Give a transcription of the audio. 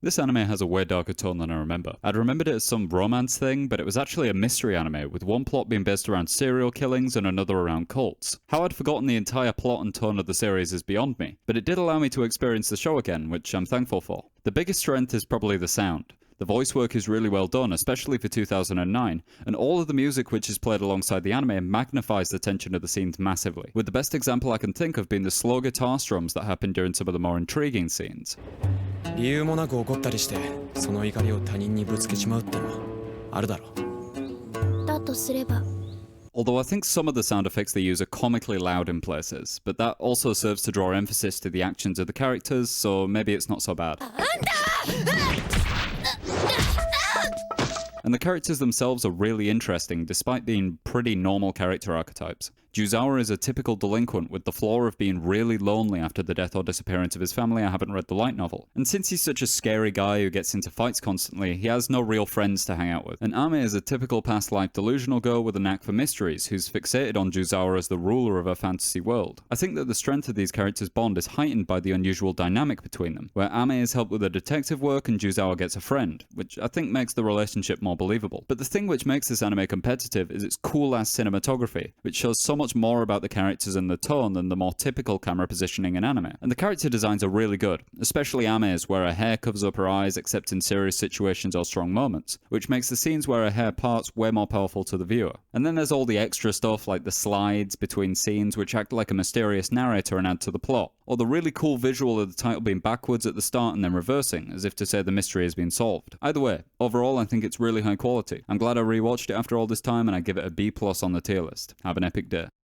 This anime has a way darker tone than I remember. I'd remembered it as some romance thing, but it was actually a mystery anime, with one plot being based around serial killings and another around cults. How I'd forgotten the entire plot and tone of the series is beyond me, but it did allow me to experience the show again, which I'm thankful for. The biggest strength is probably the sound. The voice work is really well done, especially for 2009, and all of the music which is played alongside the anime magnifies the tension of the scenes massively, with the best example I can think of being the slow guitar strums that happen during some of the more intriguing scenes. 理由もなく怒ったりして、その怒りを他人にぶつけちまうってのはあるだろう。だとすれば。 Although I think some of the sound effects they use are comically loud in places, but that also serves to draw emphasis to the actions of the characters, so maybe it's not so bad. And the characters themselves are really interesting, despite being pretty normal character archetypes. Juzawa is a typical delinquent with the flaw of being really lonely after the death or disappearance of his family. I haven't read the light novel. And since he's such a scary guy who gets into fights constantly, he has no real friends to hang out with. And Ame is a typical past life delusional girl with a knack for mysteries, who's fixated on Juzawa as the ruler of her fantasy world. I think that the strength of these characters' bond is heightened by the unusual dynamic between them, where Ame is helped with her detective work and Juzawa gets a friend, which I think makes the relationship more believable. But the thing which makes this anime competitive is its cool-ass cinematography, which shows so much more about the characters and the tone than the more typical camera positioning in anime. And the character designs are really good, especially Ame's, where her hair covers up her eyes except in serious situations or strong moments, which makes the scenes where her hair parts way more powerful to the viewer. And then there's all the extra stuff like the slides between scenes which act like a mysterious narrator and add to the plot, or the really cool visual of the title being backwards at the start and then reversing, as if to say the mystery has been solved. Either way, overall I think it's really high quality. I'm glad I rewatched it after all this time and I give it a B+ on the tier list. Have an epic day.